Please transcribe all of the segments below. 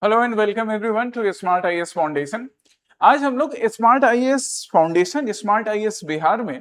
Hello and welcome everyone to Smart IAS Foundation. आज हम लोग Smart IAS Foundation Smart IAS Bihar में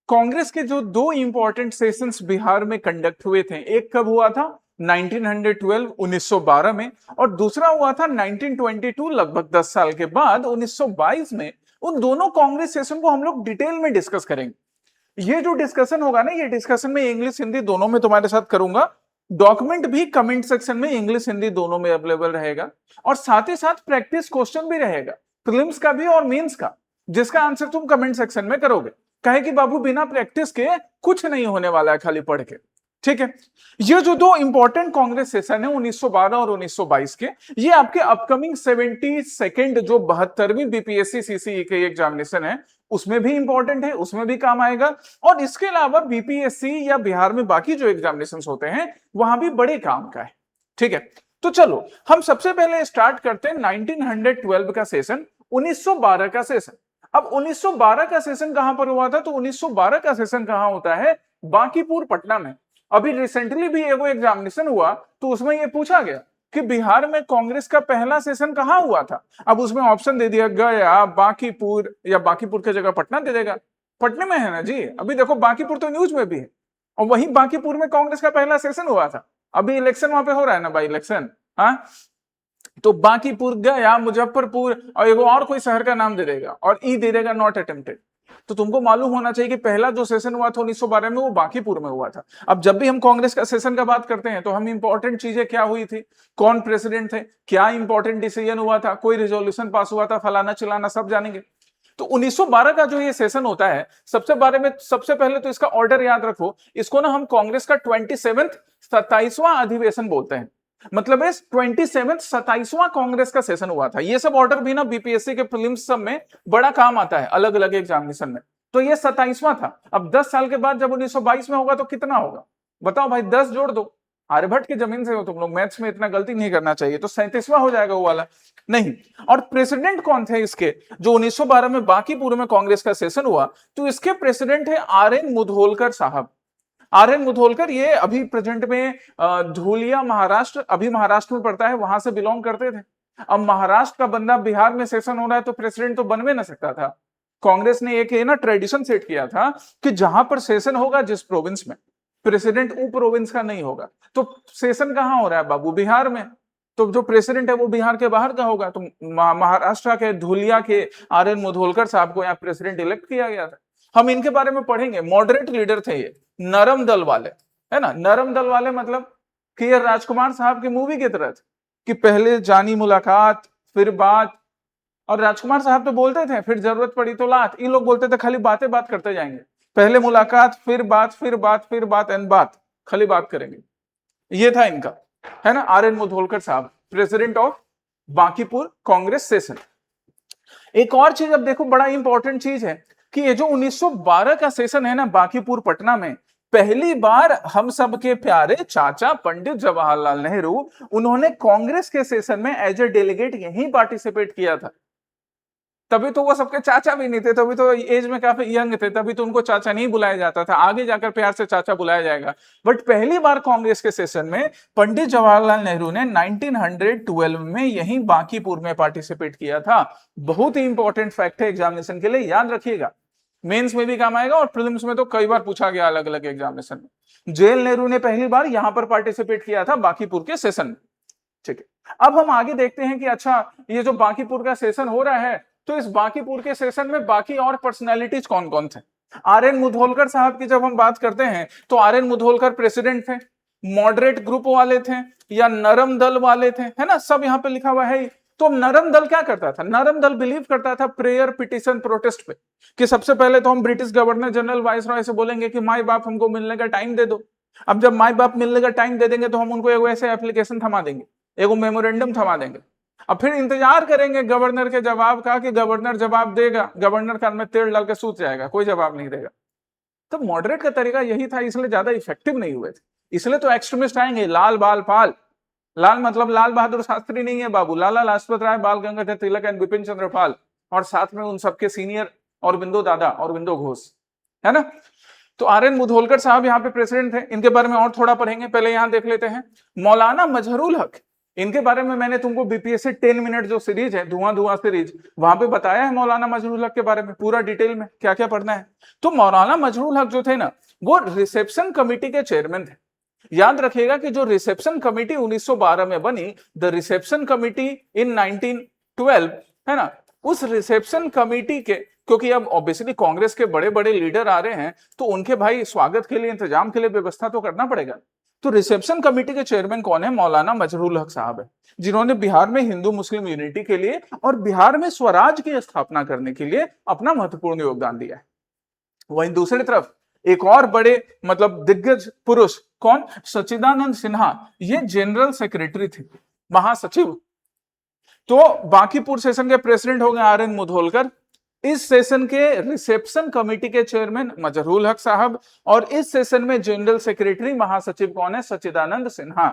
कांग्रेस के जो दो इंपॉर्टेंट सेशंस बिहार में कंडक्ट हुए थे, एक कब हुआ था 1912 1912 में, और दूसरा हुआ था 1922 लगभग 10 साल के बाद 1922 में। उन दोनों कांग्रेस सेशन को हम लोग डिटेल में डिस्कस करेंगे। ये जो डिस्कशन होगा ना, ये डिस्कशन में इंग्लिश हिंदी दोनों में तुम्हारे साथ करूंगा। डॉक्यूमेंट भी कमेंट सेक्शन में इंग्लिश हिंदी दोनों में अवेलेबल रहेगा, और साथ ही साथ प्रैक्टिस क्वेश्चन भी रहेगा, प्रीलिम्स का भी और मेंस का, जिसका आंसर तुम कमेंट सेक्शन में करोगे। कहे कि बाबू बिना प्रैक्टिस के कुछ नहीं होने वाला है खाली पढ़ के। ठीक है, ये जो दो इंपॉर्टेंट कांग्रेस सेशन है 1912 और 1922 के, ये आपके अपकमिंग 72nd जो 72वीं बीपीएससी सीसीई के एग्जामिनेशन है उसमें भी इंपॉर्टेंट है, उसमें भी काम आएगा। और इसके अलावा बीपीएससी या बिहार में बाकी जो एग्जामिनेशन होते हैं वहां भी बड़े काम का है। ठीक है, तो चलो हम सबसे पहले स्टार्ट करते हैं 1912 का सेशन, 1912 का सेशन। अब 1912 का सेशन कहां पर हुआ था? तो 1912 का सेशन कहां होता है? बांकीपुर पटना में। अभी रिसेंटली भी एगो एग्जामिनेशन हुआ तो उसमें यह पूछा गया कि बिहार में कांग्रेस का पहला सेशन कहां हुआ था। अब उसमें ऑप्शन दे दिया गया बांकीपुर, या बांकीपुर की जगह पटना दे देगा। पटने में है ना जी, अभी देखो बांकीपुर तो न्यूज में भी है, और वहीं बांकीपुर में कांग्रेस का पहला सेशन हुआ था। अभी इलेक्शन वहां पे हो रहा है ना, बाई इलेक्शन। हाँ, तो बांकीपुर, गया, मुजफ्फरपुर, और एगो और कोई शहर का नाम दे देगा, और ई दे देगा नॉट अटेम्प्टेड। तो तुमको मालूम होना चाहिए कि पहला जो सेशन हुआ था 1912 में वो बांकीपुर में हुआ था। अब जब भी हम कांग्रेस का सेशन का बात करते हैं तो हम इंपॉर्टेंट चीजें क्या हुई थी, कौन प्रेसिडेंट थे, क्या इंपॉर्टेंट डिसीजन हुआ था, कोई रिजोल्यूशन पास हुआ था, फलाना चिलाना सब जानेंगे। तो 1912 का जो ये सेशन होता है, सबसे पहले तो इसका ऑर्डर याद रखो। इसको ना हम कांग्रेस का 27वां अधिवेशन बोलते हैं। मतलब इस 27वां कांग्रेस का सेशन हुआ था। ये सब ऑर्डर भी ना बीपीएससी के प्रीलिम्स सब में बड़ा काम आता है, अलग अलग एग्जामिनेशन में। तो ये 27वां था। अब 10 साल के बाद जब 1922 में होगा तो कितना होगा बताओ भाई, 10 जोड़ दो। आर्यभट्ट की जमीन से हो तुम लोग, मैथ्स में इतना गलती नहीं करना चाहिए। तो 37वां हो जाएगा वो वाला, नहीं। और प्रेसिडेंट कौन थे इसके, जो 1912 में बांकीपुर में कांग्रेस का सेशन हुआ? तो इसके प्रेसिडेंट है आर.एन. मुधोलकर साहब। आर.एन. मुधोलकर ये अभी प्रेजेंट में धुलिया महाराष्ट्र, अभी महाराष्ट्र में पड़ता है, वहां से बिलोंग करते थे। अब महाराष्ट्र का बंदा बिहार में सेशन हो रहा है तो प्रेसिडेंट तो बनवे ना सकता था। कांग्रेस ने एक ना ट्रेडिशन सेट किया था कि जहां पर सेशन होगा जिस प्रोविंस में, प्रेसिडेंट वो प्रोविंस का नहीं होगा। तो सेशन कहां हो रहा है बाबू? बिहार में। तो जो प्रेसिडेंट है वो बिहार के बाहर का होगा। तो महाराष्ट्र के धुलिया के आर.एन. मुधोलकर साहब को यहाँ प्रेसिडेंट इलेक्ट किया गया था। हम इनके बारे में पढ़ेंगे। मॉडरेट लीडर थे ये, नरम दल वाले, है ना। नरम दल वाले मतलब कि ये राजकुमार साहब की मूवी की तरह कि पहले जानी मुलाकात फिर बात, और राजकुमार साहब तो बोलते थे फिर जरूरत पड़ी तो लात। इन लोग बोलते थे खाली बातें बात करते जाएंगे, पहले मुलाकात फिर बात फिर बात फिर बात एंड बात, खाली बात करेंगे। ये था इनका, है ना, आर.एन. मुधोलकर साहब, president of Bankipur Congress session. एक और चीज अब देखो, बड़ा इंपॉर्टेंट चीज है कि ये जो 1912 का सेशन है ना बांकीपुर पटना में, पहली बार हम सबके प्यारे चाचा पंडित जवाहरलाल नेहरू, उन्होंने कांग्रेस के सेशन में एज ए डेलीगेट यहीं पार्टिसिपेट किया था। तभी तो वो सबके चाचा भी नहीं थे, तभी तो एज में काफी यंग थे, तभी तो उनको चाचा नहीं बुलाया जाता था, आगे जाकर प्यार से चाचा बुलाया जाएगा। बट पहली बार कांग्रेस के सेशन में पंडित जवाहरलाल नेहरू ने 1912 में यहीं बांकीपुर में पार्टिसिपेट किया था। बहुत ही इंपॉर्टेंट फैक्ट है एग्जामिनेशन के लिए, याद रखिएगा। मेंस में भी काम आएगा और प्रीलिम्स में तो कई बार पूछा गया अलग अलग एग्जामिनेशन में। जेएल नेहरू ने पहली बार यहां पर पार्टिसिपेट किया था बांकीपुर के सेशन में। ठीक है, अब हम आगे देखते हैं कि अच्छा, ये जो बांकीपुर का सेशन हो रहा है, तो इस बांकीपुर के सेशन में बाकी और पर्सनैलिटीज कौन कौन थे? आर.एन. मुधोलकर साहब की जब हम बात करते हैं तो आर.एन. मुधोलकर प्रेसिडेंट थे, मॉडरेट ग्रुप वाले थे या नरम दल वाले थे, है ना, सब यहां पे लिखा हुआ है। तो नरम दल क्या करता था? नरम दल बिलीव करता था प्रेयर पिटिशन प्रोटेस्ट पे, कि सबसे पहले तो हम ब्रिटिश गवर्नर जनरल वाइसरॉय से बोलेंगे कि माई बाप हमको मिलने का टाइम दे दो। अब जब माई बाप मिलने का टाइम दे देंगे तो हम उनको एक ऐसे एप्लीकेशन थमा देंगे, एगो मेमोरेंडम थमा देंगे। अब फिर इंतजार करेंगे गवर्नर के जवाब का कि गवर्नर जवाब देगा। गवर्नर कान में तेल डाल के सूत जाएगा, कोई जवाब नहीं देगा। तो मॉडरेट का तरीका यही था, इसलिए ज्यादा इफेक्टिव नहीं हुए थे। इसलिए तो एक्सट्रीमिस्ट आएंगे, लाल बाल पाल। लाल मतलब लाल बहादुर शास्त्री नहीं है बाबू, लाला लाजपत राय, बाल गंगाधर तिलक एंड बिपिन चंद्र पाल, और साथ में उन सबके सीनियर अरविंदो दादा, अरविंदो घोष, है ना। तो आर.एन. मुधोलकर साहब यहाँ पे प्रेसिडेंट थे। इनके बारे में और थोड़ा पढ़ेंगे, पहले यहां देख लेते हैं। मौलाना मजहरुल हक, इनके बारे में मैंने तुमको बीपीएससी 10 मिनट जो सीरीज है, धुआं धुआं सीरीज, वहां पे बताया है मौलाना मजहरूल हक के बारे में पूरा डिटेल में क्या क्या पढ़ना है। तो मौलाना मजहरूल हक जो थे ना, वो रिसेप्शन कमेटी के चेयरमैन थे। याद रखिएगा कि जो रिसेप्शन कमेटी 1912 में बनी, द रिसेप्शन कमेटी इन 1912, है ना, उस रिसेप्शन कमेटी के, क्योंकि अब ऑब्वियसली कांग्रेस के बड़े बड़े लीडर आ रहे हैं, तो उनके भाई स्वागत के लिए, इंतजाम के लिए व्यवस्था तो करना पड़ेगा। तो रिसेप्शन कमेटी के चेयरमैन कौन है? मौलाना मजहरूल हक साहब है, जिन्होंने बिहार में हिंदू मुस्लिम यूनिटी के लिए और बिहार में स्वराज की स्थापना करने के लिए अपना महत्वपूर्ण योगदान दिया है। वहीं दूसरी तरफ एक और बड़े मतलब दिग्गज पुरुष, कौन? सच्चिदानंद सिन्हा, ये जनरल सेक्रेटरी थे, महासचिव। तो बांकीपुर सेशन के प्रेसिडेंट हो गए आर एन मुधोलकर, इस सेशन के रिसेप्शन कमेटी के चेयरमैन मजहरूल हक साहब, और इस सेशन में जनरल सेक्रेटरी महासचिव कौन है? सच्चिदानंद सिन्हा।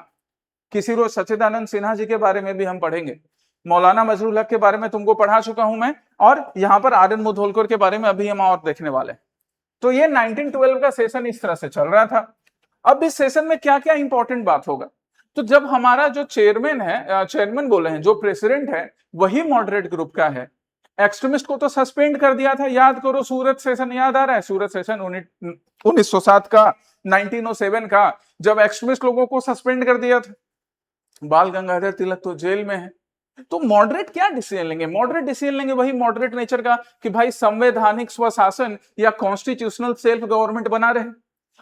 किसी रोज सच्चिदानंद सिन्हा जी के बारे में भी हम पढ़ेंगे। मौलाना मजहरूल हक के बारे में तुमको पढ़ा चुका हूं मैं, और यहां पर आर एन मुधोलकर के बारे में अभी हम और देखने वाले। तो ये 1912 का सेशन इस तरह से चल रहा था। अब इस सेशन में क्या क्या इंपॉर्टेंट बात होगा? तो जब हमारा जो चेयरमैन है, चेयरमैन बोले हैं, जो प्रेसिडेंट है वही मॉडरेट ग्रुप का है। एक्सट्रीमिस्ट को तो सस्पेंड कर दिया था, याद करो, सूरत सेशन याद आ रहा है? सूरत सेशन 1907 का, 1907 का, जब एक्सट्रीमिस्ट लोगों को सस्पेंड कर दिया था। बाल गंगाधर तिलक तो जेल में है। तो मॉडरेट क्या डिसीजन लेंगे? मॉडरेट डिसीजन लेंगे वही मॉडरेट नेचर का कि भाई संवैधानिक स्वशासन या कॉन्स्टिट्यूशनल सेल्फ गवर्नमेंट बना रहे।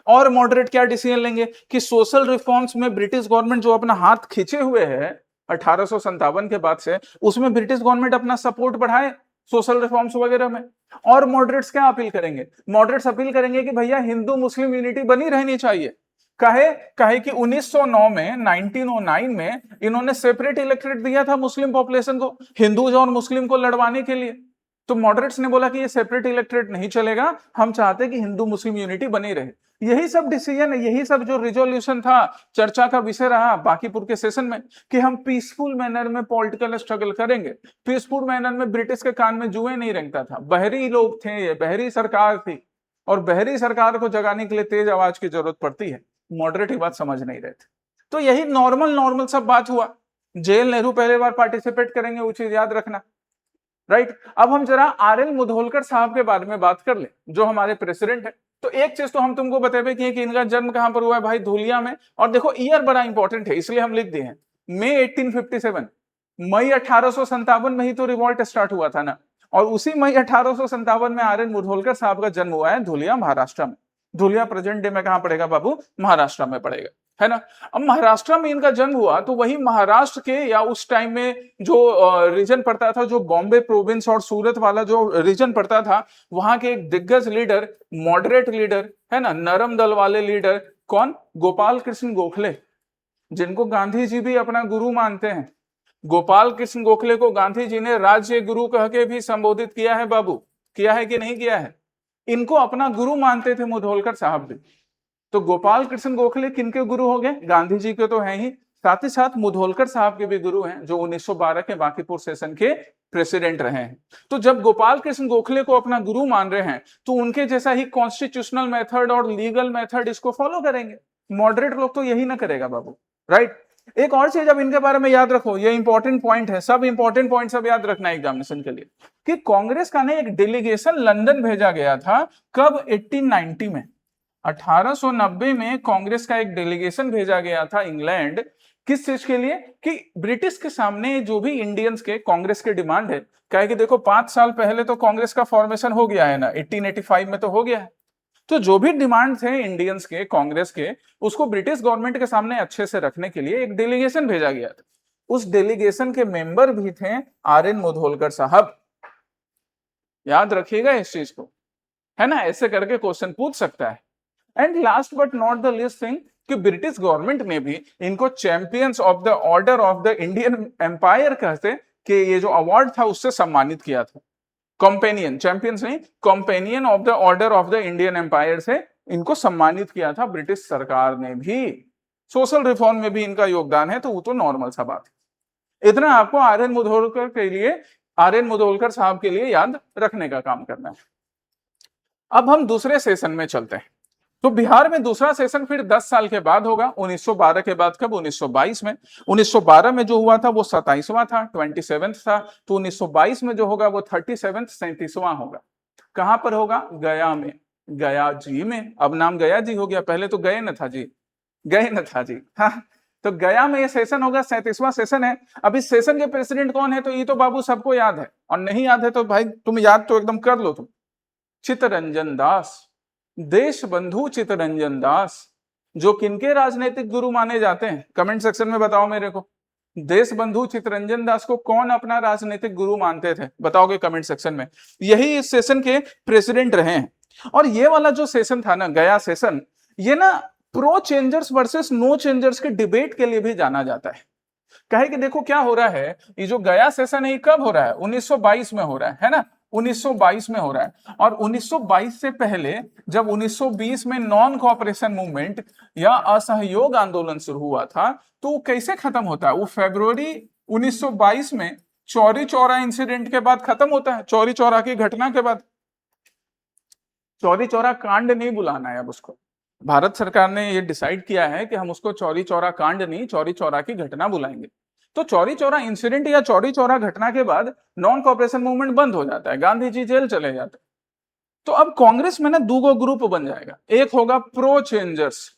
और मॉडरेट क्या डिसीजन लेंगे कि सोशल रिफॉर्म्स में ब्रिटिश गवर्नमेंट जो अपना हाथ खींचे हुए है 1857 के बाद से, उसमें ब्रिटिश गवर्नमेंट अपना सपोर्ट बढ़ाए सोशल रिफॉर्म्स वगैरह में। और मॉडरेट्स क्या अपील करेंगे? मॉडरेट्स अपील करेंगे कि भैया हिंदू मुस्लिम यूनिटी बनी रहनी चाहिए। कहे कि 1909 में, 1909 में इन्होंने सेपरेट इलेक्टोरेट दिया था मुस्लिम पॉपुलेशन को, हिंदूज और मुस्लिम को लड़वाने के लिए। तो मॉडरेट्स ने बोला कि ये सेपरेट इलेक्टोरेट नहीं चलेगा, हम चाहते कि हिंदू मुस्लिम यूनिटी बनी रहे। यही सब डिसीजन, यही सब जो रिजोल्यूशन था, चर्चा का विषय रहा बांकीपुर के सेशन में, कि हम पीसफुल मैनर में पॉलिटिकल स्ट्रगल करेंगे। पीसफुल मैनर में ब्रिटिश के कान में जुए नहीं रेंगता था, बहरी लोग थे, ये बहरी सरकार थी, और बहरी सरकार को जगाने के लिए तेज आवाज की जरूरत पड़ती है। मॉडरेट ही बात समझ नहीं रहे थे। तो यही नॉर्मल सब बात हुआ। जेल नेहरू पहले बार पार्टिसिपेट करेंगे, वो चीज याद रखना, राइट। अब हम जरा आर एन मुधोलकर साहब के बारे में बात कर ले, जो हमारे प्रेसिडेंट है। तो एक चीज तो हम तुमको बतेबे किए कि इनका जन्म कहां पर हुआ है भाई? धुलिया में। और देखो ईयर बड़ा इंपॉर्टेंट है, इसलिए हम लिख दिए हैं मई 1857। मई 1857 में ही तो रिवॉल्ट स्टार्ट हुआ था ना, और उसी मई 1857 में आर एन मुधोलकर साहब का जन्म हुआ है धुलिया, महाराष्ट्र में। धुलिया प्रेजेंट डे में कहां पड़ेगा बाबू? महाराष्ट्र में पड़ेगा, है ना। अब महाराष्ट्र में इनका जन्म हुआ, तो वही महाराष्ट्र के, या उस टाइम में जो रीजन पड़ता था, जो बॉम्बे प्रोविंस और सूरत वाला जो रीजन पड़ता था, वहां के एक दिग्गज लीडर, मॉडरेट लीडर, है ना, नरम दल वाले लीडर, कौन? गोपाल कृष्ण गोखले, जिनको गांधी जी भी अपना गुरु मानते हैं। गोपाल कृष्ण गोखले को गांधी जी ने राज्य गुरु कह के भी संबोधित किया है बाबू, किया है कि नहीं किया है? इनको अपना गुरु मानते थे मुधोलकर साहब भी। तो गोपाल कृष्ण गोखले किनके गुरु हो गए? गांधी जी के तो हैं ही, साथ ही साथ मुधोलकर साहब के भी गुरु हैं, जो 1912 के बांकीपुर सेशन के प्रेसिडेंट रहे हैं। तो जब गोपाल कृष्ण गोखले को अपना गुरु मान रहे हैं, तो उनके जैसा ही कॉन्स्टिट्यूशनल मेथड और लीगल मेथड इसको फॉलो करेंगे। मॉडरेट लोग तो यही ना करेगा बाबू, राइट। एक और चीज अब इनके बारे में याद रखो, ये इंपॉर्टेंट पॉइंट है, सब इंपॉर्टेंट पॉइंट सब याद रखना है एग्जामिनेशन के लिए, कि कांग्रेस का ने एक डेलीगेशन लंदन भेजा गया था। कब? 1890 में। 1890 में कांग्रेस का एक डेलीगेशन भेजा गया था इंग्लैंड। किस चीज के लिए? कि ब्रिटिश के सामने जो भी इंडियंस के कांग्रेस के डिमांड है, क्या है कि देखो 5 साल पहले तो कांग्रेस का फॉर्मेशन हो गया है ना, 1885 में तो हो गया है। तो जो भी डिमांड थे इंडियंस के, कांग्रेस के, उसको ब्रिटिश गवर्नमेंट के सामने अच्छे से रखने के लिए एक डेलीगेशन भेजा गया था। उस डेलीगेशन के मेंबर भी थे आर एन मुधोलकर साहब। याद रखिएगा इस चीज को, है ना, ऐसे करके क्वेश्चन पूछ सकता है। And last but not the least thing, कि ब्रिटिश गवर्नमेंट ने भी इनको champions of the Order of the Indian Empire कहते, कि ये जो अवार्ड था उससे सम्मानित किया था। कंपेनियन, चैंपियंस नहीं, companion of the Order of the Indian Empire से इनको सम्मानित किया था ब्रिटिश सरकार ने भी। सोशल रिफॉर्म में भी इनका योगदान है, तो वो तो नॉर्मल सा बात है। इतना आपको आर एन मुधोलकर के लिए, आर एन मुधोलकर साहब के लिए याद रखने का काम करना है। अब हम दूसरे सेशन में चलते हैं। तो बिहार में दूसरा सेशन फिर 10 साल के बाद होगा, 1912 के बाद। कब? 1922 में। 1912 में जो हुआ था वो 27वां था, 27th था। तो 1922 में जो होगा वो 37th, 37वां होगा। कहां पर होगा? गया में, गया जी में। अब नाम गया जी हो गया, पहले तो गए न था जी, गए न था जी। हाँ, तो गया में ये सेशन होगा, 37वां सेशन है। अब इस सेशन के प्रेसिडेंट कौन है? तो ये तो बाबू सबको याद है, और नहीं याद है तो भाई तुम याद तो एकदम कर लो तुम। चित्तरंजन दास, देश बंधु चित्तरंजन दास, जो किनके राजनीतिक गुरु माने जाते हैं? कमेंट सेक्शन में बताओ मेरे को। देश बंधु चित्तरंजन दास को कौन अपना राजनीतिक गुरु मानते थे? बताओगे कमेंट सेक्शन में। यही इस सेशन के प्रेसिडेंट रहे हैं। और ये वाला जो सेशन था ना, गया सेशन, ये ना pro changers versus no changers के डिबेट के लिए भी जाना जाता है। कहे कि देखो क्या हो रहा है, ये जो गया सेशन है ये कब हो रहा है? 1922 में हो रहा है ना? 1922 में हो रहा है। और 1922 से पहले जब 1920 में नॉन कोऑपरेशन मूवमेंट या असहयोग आंदोलन शुरू हुआ था, तो वो कैसे खत्म होता है? वो फरवरी 1922 में चौरी चौरा इंसिडेंट के बाद खत्म होता है, चौरी चौरा की घटना के बाद। चौरी चौरा कांड नहीं बुलाना है अब उसको, भारत सरकार ने ये डिसाइड किया है कि हम उसको चौरी चौरा कांड नहीं, चौरी चौरा की घटना बुलाएंगे। तो चौरी चौरा इंसिडेंट या चौरी चौरा घटना के बाद नॉन कोऑपरेशन मूवमेंट बंद हो जाता है, गांधी जी जेल चले जाते हैं। तो अब कांग्रेस में ना दो ग्रुप बन जाएगा। एक होगा प्रो चेंजर्स,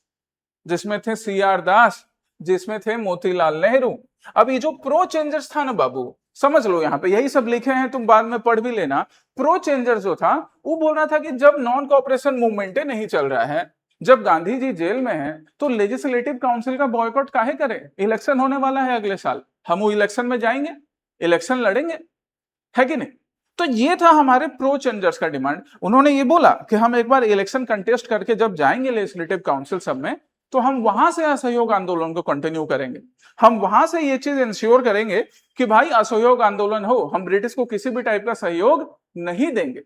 जिसमें थे सीआर दास, जिसमें थे मोतीलाल नेहरू। अब ये जो प्रो चेंजर्स था ना बाबू, समझ लो यहाँ पे यही सब लिखे हैं, तुम बाद में पढ़ भी लेना। प्रो चेंजर्स जो था वो बोल रहा था कि जब नॉन कोऑपरेशन मूवमेंट नहीं चल रहा है, जब गांधी जी जेल में हैं, तो लेजिस्लेटिव काउंसिल का बॉयकॉट काहे करें? इलेक्शन होने वाला है अगले साल, हम वो इलेक्शन में जाएंगे, इलेक्शन लड़ेंगे, है कि नहीं? तो ये था हमारे प्रो चेंजर्स का डिमांड। उन्होंने ये बोला कि हम एक बार इलेक्शन कंटेस्ट करके जब जाएंगे लेजिस्लेटिव काउंसिल सब में, तो हम वहां से असहयोग आंदोलन को कंटिन्यू करेंगे। हम वहां से ये चीज इंश्योर करेंगे कि भाई असहयोग आंदोलन हो, हम ब्रिटिश को किसी भी टाइप का सहयोग नहीं देंगे।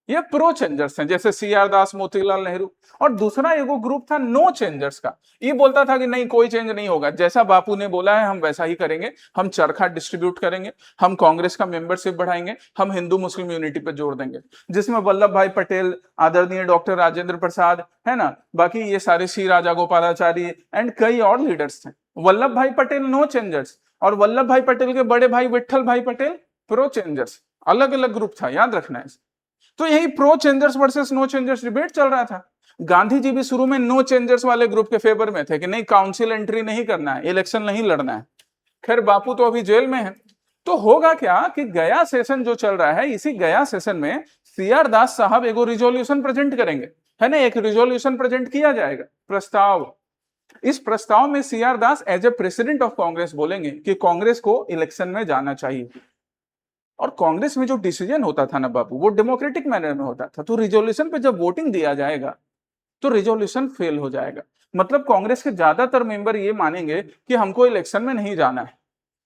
ये प्रो चेंजर्स हैं, जैसे सीआर दास, मोतीलाल नेहरू। और दूसरा एगो ग्रुप था नो चेंजर्स का, ये बोलता था कि नहीं कोई चेंज नहीं होगा, जैसा बापू ने बोला है हम वैसा ही करेंगे, हम चरखा डिस्ट्रीब्यूट करेंगे, हम कांग्रेस का मेंबरशिप बढ़ाएंगे, हम हिंदू मुस्लिम यूनिटी पे जोर देंगे। जिसमें वल्लभ भाई पटेल, आदरणीय डॉक्टर राजेंद्र प्रसाद, है ना, बाकी ये सारे श्री राजा गोपालाचारी एंड कई और लीडर्स थे। वल्लभ भाई पटेल नो चेंजर्स, और वल्लभ भाई पटेल के बड़े भाई विट्ठल भाई पटेल प्रो चेंजर्स। अलग अलग ग्रुप था, याद रखना है। तो यही pro changers versus no changers debate चल रहा था। गांधी जी भी शुरू में नो चेंजर्स वाले ग्रुप के फेवर में थे कि नहीं काउंसिल एंट्री नहीं करना है, इलेक्शन नहीं लड़ना है। खैर बापू तो अभी जेल में है। तो होगा क्या कि गया सेशन जो चल रहा है, इसी गया सेशन में सीआर दास साहब एगो रिजोल्यूशन प्रेजेंट करेंगे, है ना, एक रिजोल्यूशन प्रेजेंट किया जाएगा, प्रस्ताव। इस प्रस्ताव में CR Das as a president of Congress बोलेंगे कि कांग्रेस को इलेक्शन में जाना चाहिए। और कांग्रेस में जो डिसीजन होता था ना बाबू, वो डेमोक्रेटिक मैनर में होता था। तो रिजोल्यूशन पे जब वोटिंग दिया जाएगा तो रिजोल्यूशन फेल हो जाएगा। मतलब कांग्रेस के ज्यादातर मेंबर ये मानेंगे कि हमको इलेक्शन में नहीं जाना है।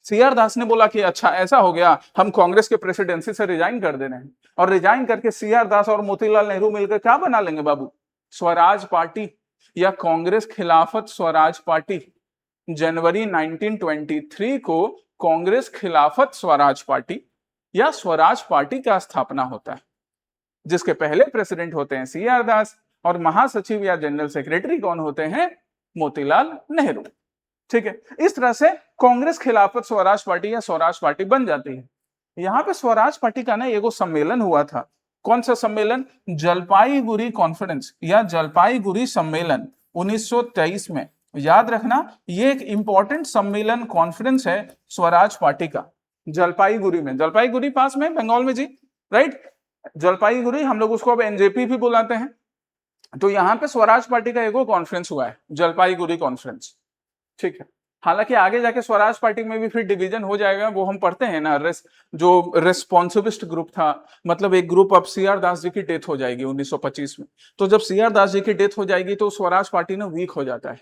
सीआर दास ने बोला कि अच्छा ऐसा हो गया, हम कांग्रेस के प्रेसिडेंसी से रिजाइन कर दे रहे हैं। और रिजाइन करके सीआर दास और मोतीलाल नेहरू मिलकर क्या बना लेंगे बाबू? स्वराज पार्टी, या कांग्रेस खिलाफत स्वराज पार्टी। जनवरी 1923 को कांग्रेस खिलाफत स्वराज पार्टी या स्वराज पार्टी का स्थापना होता है, जिसके पहले प्रेसिडेंट होते हैं सीआर दास, और महासचिव या जनरल सेक्रेटरी कौन होते हैं? मोतीलाल नेहरू। ठीक है, इस तरह से कांग्रेस खिलाफत स्वराज पार्टी या स्वराज पार्टी बन जाती है। यहाँ पे स्वराज पार्टी का ना एगो सम्मेलन हुआ था। कौन सा सम्मेलन? जलपाईगुड़ी कॉन्फ्रेंस या जलपाईगुड़ी सम्मेलन 1923 में। याद रखना, ये एक इंपॉर्टेंट सम्मेलन कॉन्फ्रेंस है स्वराज पार्टी का, जलपाईगुड़ी में। जलपाईगुड़ी पास में, बंगाल में जी, राइट। जलपाईगुड़ी, हम लोग उसको अब एनजेपी भी बुलाते हैं। तो यहाँ पे स्वराज पार्टी का एगो कॉन्फ्रेंस हुआ है, जलपाईगुड़ी कॉन्फ्रेंस। ठीक है, हालांकि आगे जाके स्वराज पार्टी में भी फिर डिवीजन हो जाएगा, वो हम पढ़ते हैं ना। जो रेस्पॉन्सिबिस्ट ग्रुप था, मतलब एक ग्रुप, अब सीआर दास जी की डेथ हो जाएगी 1925 में। तो जब सीआर दास जी की डेथ हो जाएगी तो स्वराज पार्टी ना वीक हो जाता है।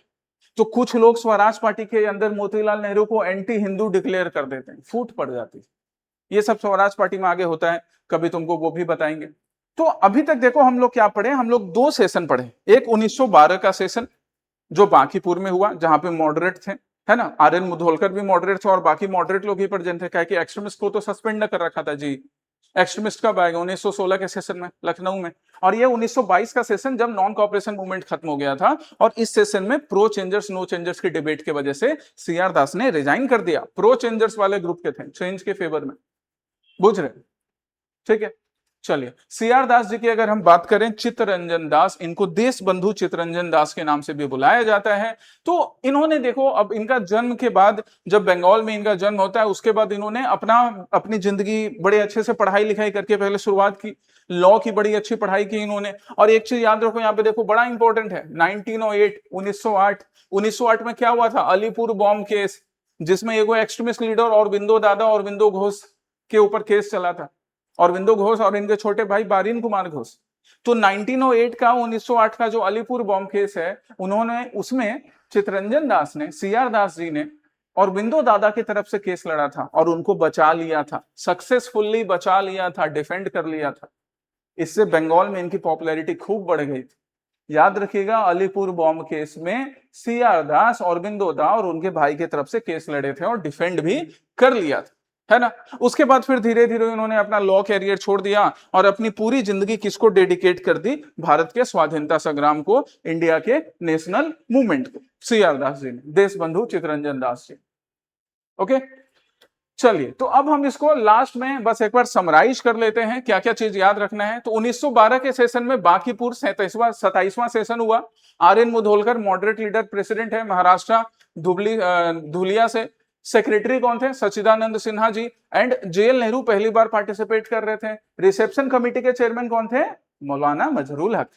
तो कुछ लोग स्वराज पार्टी के अंदर मोतीलाल नेहरू को एंटी हिंदू डिक्लेयर कर देते हैं, फूट पड़ जाती है। ये सब स्वराज पार्टी में आगे होता है, कभी तुमको वो भी बताएंगे। तो अभी तक देखो हम लोग क्या पढ़े, हम लोग दो सेशन पढ़े। एक 1912 का सेशन जो बांकीपुर में हुआ, जहां पे मॉडरेट थे, है ना, आर एन मुधोलकर भी मॉडरेट थे, और बाकी मॉडरेट लोग ही प्रेजेंट थे, क्या कि एक्सट्रीमिस्ट को तो सस्पेंड न कर रखा था जी, एक्सट्रीमिस्ट कब आएगा? 1916 के सेशन में लखनऊ में। और ये 1922 का सेशन जब नॉन कॉपरेशन मूवमेंट खत्म हो गया था, और इस सेशन में प्रो चेंजर्स नो चेंजर्स की डिबेट की वजह से सीआर दास ने रिजाइन कर दिया। प्रो चेंजर्स वाले ग्रुप के थे, चेंज के फेवर में, बुझ रहे? ठीक है, चलिए सीआर दास जी की अगर हम बात करें, चित्तरंजन दास, इनको देश बंधु चित्तरंजन दास के नाम से भी बुलाया जाता है। तो इन्होंने देखो, अब इनका जन्म के बाद, जब बंगाल में इनका जन्म होता है, उसके बाद इन्होंने अपनी जिंदगी बड़े अच्छे से पढ़ाई लिखाई करके पहले शुरुआत की, लॉ की बड़ी अच्छी पढ़ाई की इन्होंने। और एक चीज याद रखो यहाँ पे, देखो बड़ा इंपॉर्टेंट है, 1908 1908 में क्या हुआ था? अलीपुर बॉम्ब केस, जिसमें एगो एक्सट्रीमिस्ट लीडर औरबिंदो दादा, औरबिंदो घोष के ऊपर केस चला था, औरबिंदो घोष और इनके छोटे भाई बारीन कुमार घोष। तो 1908 का 1908 का जो अलीपुर बॉम्ब केस है, उन्होंने उसमें चित्तरंजन दास ने, सीआर दास जी ने औरबिंदो दादा की तरफ से केस लड़ा था और उनको बचा लिया था, सक्सेसफुली बचा लिया था, डिफेंड कर लिया था। इससे बंगाल में इनकी पॉपुलैरिटी खूब बढ़ गई थी। याद रखिएगा, अलीपुर बॉम्ब केस में सीआर दास, औरबिंदो दा और उनके भाई की तरफ से केस लड़े थे और डिफेंड भी कर लिया था, है ना। उसके बाद फिर धीरे धीरे उन्होंने अपना लॉ कैरियर छोड़ दिया और अपनी पूरी जिंदगी किसको डेडिकेट कर दी? भारत के स्वाधीनता संग्राम को, इंडिया के नेशनल मूवमेंट को, सीआर दास जी ने, देश बंधु चित्तरंजन दास जी। ओके, चलिए तो अब हम इसको लास्ट में बस एक बार समराइज कर लेते हैं, क्या क्या चीज याद रखना है। तो 1912 के सेशन में बांकीपुर 27वां सेशन हुआ। RN. Mudholkar moderate leader president है, महाराष्ट्र धुलिया से। सेक्रेटरी कौन थे? सच्चिदानंद सिन्हा जी। एंड जेएल नेहरू पहली बार पार्टिसिपेट कर रहे थे। रिसेप्शन कमेटी के चेयरमैन कौन थे? मौलाना मजहरूल हक।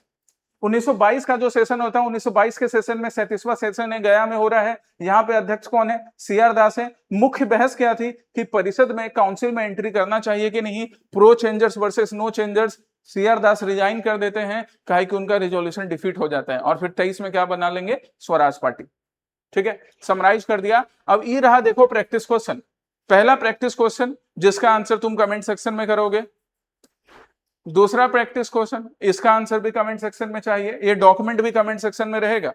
1922 का जो सेशन होता है, 1922 के सेशन में 37वां सेशन है, गया में हो रहा है। यहाँ पे अध्यक्ष कौन है? सीआर दास है। मुख्य बहस क्या थी कि परिषद में, काउंसिल में एंट्री करना चाहिए कि नहीं, pro changers versus no changers. CR Das resign कर देते हैं, कहा कि उनका रिजोल्यूशन डिफीट हो जाता है, और फिर 23 में क्या बना लेंगे? स्वराज पार्टी। ठीक है, समराइज कर दिया। अब ये रहा देखो प्रैक्टिस क्वेश्चन। पहला प्रैक्टिस क्वेश्चन जिसका आंसर तुम कमेंट सेक्शन में करोगे। दूसरा प्रैक्टिस क्वेश्चन, इसका आंसर भी कमेंट सेक्शन में चाहिए, ये डॉक्यूमेंट भी कमेंट सेक्शन में रहेगा।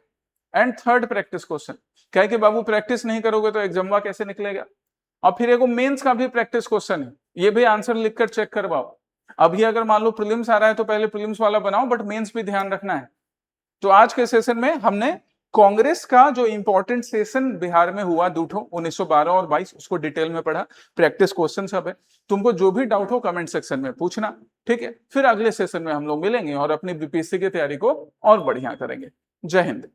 एंड थर्ड प्रैक्टिस क्वेश्चन, कहे कि बाबू प्रैक्टिस नहीं करोगे तो एग्जाम कैसे निकलेगा। और फिर एक मेंस का भी प्रैक्टिस क्वेश्चन है, ये भी आंसर लिखकर चेक करवाओ। अभी अगर मान लो प्रीलिम्स आ रहा है तो पहले प्रीलिम्स वाला बनाओ, बट मेंस भी ध्यान रखना है। तो आज के सेशन में हमने कांग्रेस का जो इंपॉर्टेंट सेशन बिहार में हुआ, दूठो 1912 और 22, उसको डिटेल में पढ़ा। प्रैक्टिस क्वेश्चन सब है, तुमको जो भी डाउट हो कमेंट सेक्शन में पूछना, ठीक है। फिर अगले सेशन में हम लोग मिलेंगे और अपनी बीपीएससी की तैयारी को और बढ़िया करेंगे। जय हिंद।